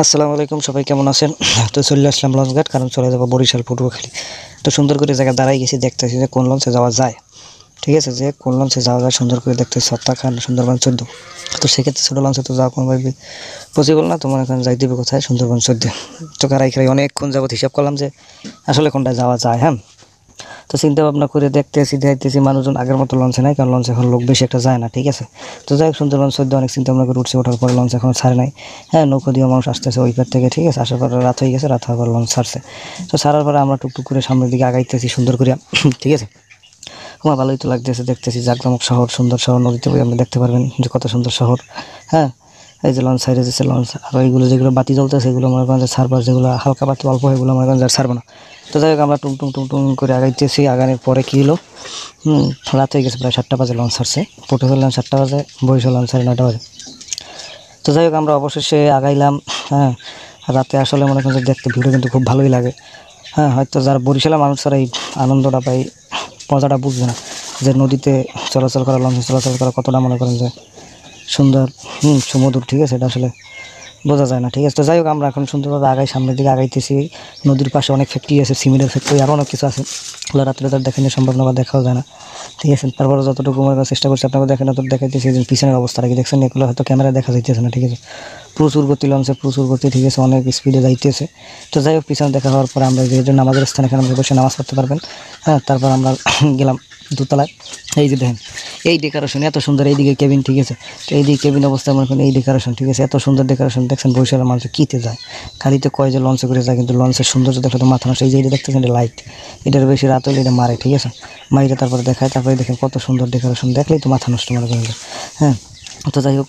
আসসালামু আলাইকুম, সবাই কেমন আছেন? তো চলে আসলাম লঞ্চঘাট, কারণ চলে যাবো বরিশাল পটুয়াখালী। তো সুন্দর করে জায়গা দাঁড়াই গেছি, দেখতেছি যে কোন লঞ্চে যাওয়া যায়। ঠিক আছে, যে কোন লঞ্চে যাওয়া যায় সুন্দর করে দেখতেছি সত্তা খান সুন্দরবন 14। তো সেক্ষেত্রে ছোটো লঞ্চে তো যাওয়া কোনোভাবে পসিবল না। তোমার এখানে যাই দেবে কোথায়? সুন্দরবন 14। তো কারাই অনেকক্ষণ যাবত হিসাব করলাম যে আসলে কোনটা যাওয়া যায়। হ্যাঁ, তো চিন্তা ভাবনা করে দেখতেছি মানুষজন আগের মতো লঞ্চে নাই, কারণ লঞ্চে এখন লোক বেশি একটা যায় না। ঠিক আছে, তো যাই হোক সুন্দরবন 14 অনেক চিন্তা ভাবনা করে উঠছে। ওঠার পরে লঞ্চ এখনো ছাড়ে নাই। হ্যাঁ, নৌকো দিয়ে মানুষ আসতেছে ওই পার থেকে। ঠিক আছে, আসার পরে রাত হয়ে গেছে, রাত হওয়ার পর লঞ্চ ছাড়ছে। তো ছাড়ার পরে আমরা টুকটুক করে সামনের দিকে আগাইতেছি সুন্দর করে। ঠিক আছে, আমার ভালোই তো লাগতেছে, দেখতেছি জাকজমক শহর, সুন্দর শহর। নদীতে আপনি দেখতে পারবেন যে কত সুন্দর শহর। হ্যাঁ, এই যে লঞ্চ সাইডে যেছে লঞ্চ, আর এইগুলো যেগুলো বাতি জ্বলতেছে সেগুলো মনে করেন যে ছাড়বার, যেগুলো হালকা বাতি অল্প এগুলো মনে করেন যে ছাড়বো না। তো যাই হোক আমরা টুং টুং টুং টুং করে আগাইতেছি। আগানোর পরে কী হলো, রাত হয়ে গেছে, প্রায় 7টা বাজে লঞ্চ ছাড়ছে। পটুয়াখালী লঞ্চ 7টা বাজে, বরিশাল লঞ্চ 9:30 বাজে। তো যাই হোক আমরা অবশেষে আগাইলাম। হ্যাঁ, রাতে আসলে মনে করেন যে দেখতে ভিডিও কিন্তু খুব ভালোই লাগে। হ্যাঁ, হয়তো যারা বরিশালের মানুষরা এই আনন্দটা পাই, মজাটা বুঝবে না যে নদীতে চলাচল করা, লঞ্চে চলাচল করা কতটা মনে করেন যে সুন্দর, সুমধুর। ঠিক আছে, এটা আসলে বোঝা যায় না। ঠিক আছে, তো যাই হোক আমরা এখন সুন্দরভাবে সামনের দিকে আগাইতেছি। নদীর পাশে অনেক ফ্যাক্টরি আছে, সিমেন্টের ফ্যাক্টরি, আরও অনেক কিছু আছে। ওগুলো রাত্রে তার দেখানো সম্ভব না বা দেখাও যায় না। ঠিক আছে, তারপরে যতটুকু মনে করার চেষ্টা করছি আপনাকে দেখানো, তো দেখাইতেছি যে পিছনের অবস্থাটা কি দেখছেন, এগুলো হয়তো ক্যামেরায় দেখা যাইতেছে না। ঠিক আছে, প্রচুর গতি লঞ্চে, প্রচুর গতি। ঠিক আছে, অনেক স্পিডে যাইতেছে। তো যাই হোক পিছনে দেখা হওয়ার পরে আমরা যে নামাজের স্থানে এখানে বসে নামাজ পড়তে পারবেন। হ্যাঁ, তারপর আমরা গেলাম দোতলায়। এই যে দেখেন এই ডেকোরেশন এত সুন্দর, এইদিকে কেবিন। ঠিক আছে, তো এইদিকে কেবিন অবস্থা মনে করেন এই ডেকোরেশন। ঠিক আছে, এত সুন্দর ডেকোরেশন দেখছেন। বরিশালের মানুষ কীতে যায়, খালিতে কয় যে লঞ্চে করে যায়, কিন্তু লঞ্চের সৌন্দর্য দেখলে তো মাথা নষ্ট। এই যে এটা দেখতেছেন, এটা লাইট, এটার বেশি রাত হলে এটা মারে। ঠিক আছে, মাইরে তারপরে দেখায়, তারপরে দেখেন কত সুন্দর ডেকোরেশন, দেখলেই তো মাথা নষ্ট মনে করেন। হ্যাঁ, তো যাই হোক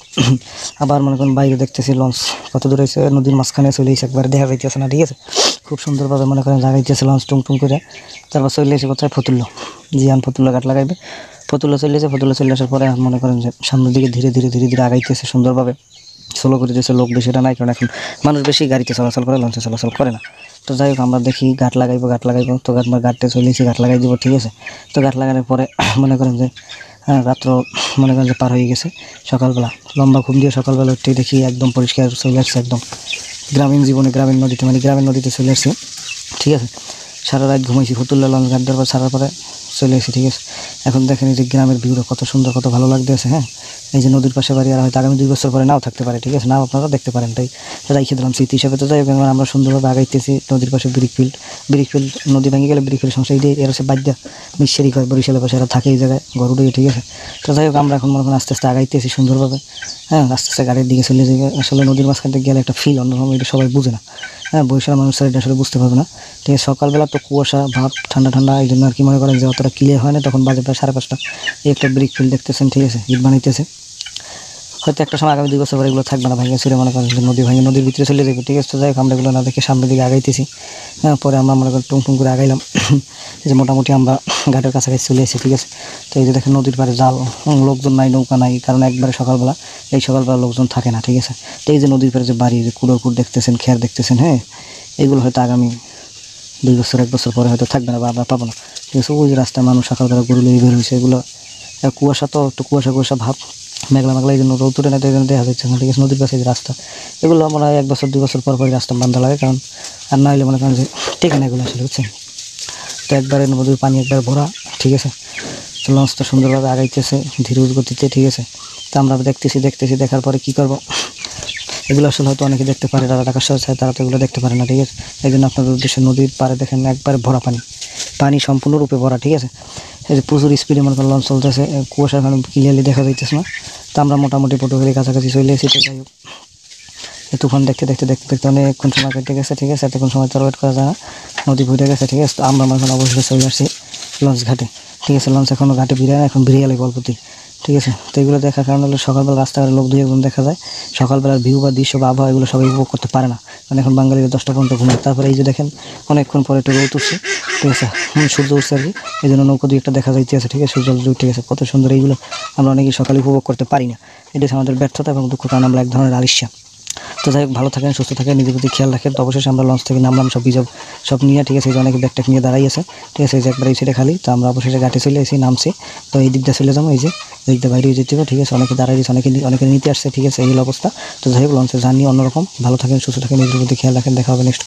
আবার মনে করেন বাইরে দেখতেছি লঞ্চ কত দূর হয়েছে, নদীর মাঝখানে চলে এসে একবার দেখা যাইতেছে না। ঠিক আছে, খুব সুন্দরভাবে মনে করেন লাগাইতেছে লঞ্চ টুং টুং করে। তারপর চলে এসে কোথায় ফতুল্ল, জিয়ান ফতুল্লা ঘাট লাগাইবে। ফতুল্লা চলে এসে, ফতুল্লা চলে আসার পরে মনে করেন যে সামনের দিকে ধীরে ধীরে ধীরে ধীরে আগাইতেছে সুন্দরভাবে। স্লো করে দিয়েছে, লোক বেশিটা নাই, কারণ এখন মানুষ বেশি গাড়িতে চলাচল করে, লঞ্চে চলাচল করে না। তো যাই হোক আমরা দেখি ঘাট লাগাইবো। তো ঘাটে চলে এসে ঘাট লাগাই দিব। ঠিক আছে, তো ঘাট লাগানোর পরে মনে করেন যে রাত্র মনে করেন যে পার হয়ে গেছে। সকালবেলা লম্বা ঘুম দিয়ে সকালবেলা উঠে দেখি একদম পরিষ্কার চলে আসছে, একদম গ্রামীণ জীবনে, গ্রামীণ নদীতে, মানে গ্রামীণ নদীতে চলে আসছে। ঠিক আছে, সারা রাত ঘুমাইছি, ফতুল্লা লঞ্চ ঘাট দেওয়ার পর ছাড়ার পরে চলে এসেছি। ঠিক আছে, এখন দেখেন এই যে গ্রামের ভিউটা কত সুন্দর, কত ভালো লাগতেছে। হ্যাঁ, এই যে নদীর পাশে বাড়ি, আর হয়তো আগামী 2 বছর পরে নাও থাকতে পারে। ঠিক আছে, নাও আপনারা দেখতে পারেন, তাই রাইখে দিলাম স্মৃতি হিসাবে। তো যাই হোক আমরা সুন্দরভাবে আগাইতেছি। নদীর পাশে ব্রিকফিল্ড নদী ভেঙে গেলে ব্রিকফিল্ড সংস্থা, এই এর হচ্ছে বাদ্যা মিশরি হয় বরিশালের পাশে, এরা থাকে এই জায়গায় গরুড়ে। ঠিক আছে, তো যাই হোক আমরা এখন মনে করেন আস্তে আস্তে আগাইতেছি সুন্দরভাবে। হ্যাঁ, আস্তে আস্তে গাড়ির দিকে চলে যাবে। আসলে নদীর মাঝখান থেকে গেলে একটা ফিল অন্যরকম, এটা সবাই বুঝে না। হ্যাঁ, বরিশালের মানুষরা এটা আসলে বুঝতে পারবে না। ঠিক আছে, সকালবেলা তো কুয়াশা ভাব, ঠান্ডা ঠান্ডা, এই জন্য আর কি মনে করেন যে অতটা ক্লিয়ার হয় না। তখন বাজে প্রায় 5:30। এই একটা ব্রিকফিল্ড দেখতেছেন। ঠিক আছে, ইট বানাইতেছে। হয়তো একটা সময় আগামী 2 বছর পরে এগুলো থাকবে না, ভাঙে ছিঁড়ে মনে করেন যে নদী ভাঙে নদীর ভিতরে চলে যাবে। ঠিক আছে, তো যাই হোক আমরা এগুলো না দেখে সামনের দিকে আগাইতেছি। হ্যাঁ, পরে আমরা মনে করেন টুং টুং করে আগাইলাম। যে মোটামুটি আমরা ঘাটের কাছাকাছি চলে এসেছি। ঠিক আছে, তো এই যে দেখেন নদীর পাড়ে জাল, লোকজন নাই, নৌকা নাই, কারণ একবারে সকালবেলা, এই সকালবেলা লোকজন থাকে না। ঠিক আছে, তো এই যে নদীর পাড়ে যে বাড়ি, যে কুড়োর দেখতেছেন, খের দেখতেছেন। হ্যাঁ, এইগুলো হয়তো আগামী 2 বছর 1 বছর পরে হয়তো থাকবে না বা আমরা পাবো না। ঠিক আছে, ওই যে রাস্তায় মানুষ সকালবেলা গরু লিয়ে বের হয়েছে, এগুলো কুয়াশা, তো একটু কুয়াশা কুয়াশা ভাব, মেঘলা মেঘলা, এই জন্য রোদ উঠে না, এই জন্য দেখা যাচ্ছে না। ঠিক আছে, নদীর পাশে যে রাস্তা, এগুলো মনে হয় 1 বছর 2 বছর পর পরই রাস্তা বান্ধা লাগে, কারণ আর না হলে মনে করেন যে টেকে না এগুলো আসলে, বুঝছেন। তো একবারে নদীর পানি একবার ভরা। ঠিক আছে, তো লঞ্চ তো সুন্দরভাবে আগাইতেছে ধীর গতিতে। ঠিক আছে, তো আমরা দেখতেছি দেখার পরে কী করবো, এগুলো আসলে হয়তো অনেকে দেখতে পারে, যারা ঢাকা শহর চায় তারা তো এগুলো দেখতে পারে না। ঠিক আছে, এই জন্য আপনাদের উদ্দেশ্যে নদীর পাড়ে দেখেন একবারে ভরা পানি, পানি সম্পূর্ণরূপে ভরা। ঠিক আছে, এই যে প্রচুর স্পিডে মনে করেন লঞ্চ চলতেছে, কুয়াশার কারণে ক্লিয়ারলি দেখা যাইতেছে না। তো আমরা মোটামুটি পটুয়াখালীর কাছাকাছি চলে এসেছি। যাই হোক তুফান দেখতে অনেকক্ষণ সময় কেটে গেছে। ঠিক আছে, এতক্ষণ সময় তো ওয়েট করা যায় না, নদী ভরে গেছে। ঠিক আছে, তো আমরা মনে করেন অবশ্যই চলে আসছি লঞ্চ ঘাটে। ঠিক আছে, লঞ্চ এখনও ঘাটে ভিড়ে না, এখন ভিড়ে গেলে গল্পতি। ঠিক আছে, তো এগুলো দেখার কারণে হলো সকালবেলা রাস্তাঘাটে লোক 2-1 দেখা যায়। সকালবেলার ভিউ বা দৃশ্য বা আবহাওয়া এগুলো সবাই উপভোগ করতে পারে না, কারণ এখন বাঙালিরা 10টা পর্যন্ত ঘুমায়। তারপরে এই যে দেখেন অনেকক্ষণ পরে একটু রোদ উঠছে। ঠিক আছে, সূর্য উঠছে আর কি, এই জন্য নৌকো 2-1 দেখা যাইতেছে। ঠিক আছে, সূর্য উঠে গেছে, কত সুন্দর। এইগুলো আমরা অনেকেই সকালে উপভোগ করতে পারি না, এটা আমাদের ব্যর্থতা এবং দুঃখ, কারণ আমরা এক ধরনের আলিস্যা। তো যাই হোক, ভালো থাকেন, সুস্থ থাকেন, নিজের প্রতি খেয়াল রাখেন। তো অবশেষে আমরা লঞ্চ থেকে নামলাম সব বিজব সব নিয়ে, ঠিক আছে। এই যে অনেকে ব্যাগট্যাগ নিয়ে দাঁড়াই আছে, ঠিক আছে। এই যে একবার এই সাইডে খালি, তো আমরা অবশেষে ঘাটে চলে এসেছি, নামছি। তো এই দিকটা চলে যাবো, এই যে এই দিকটা বাইরে যেতে হবে, ঠিক আছে। অনেকে দাঁড়াই দিচ্ছে, অনেকে নিতে আসছে, ঠিক আছে। এই অবস্থা। তো যাই হোক, লঞ্চের জার্নি অন্যরকম। ভালো থাকেন, সুস্থ থাকেন, নিজের প্রতি খেয়াল রাখেন। দেখা হবে নেক্সট।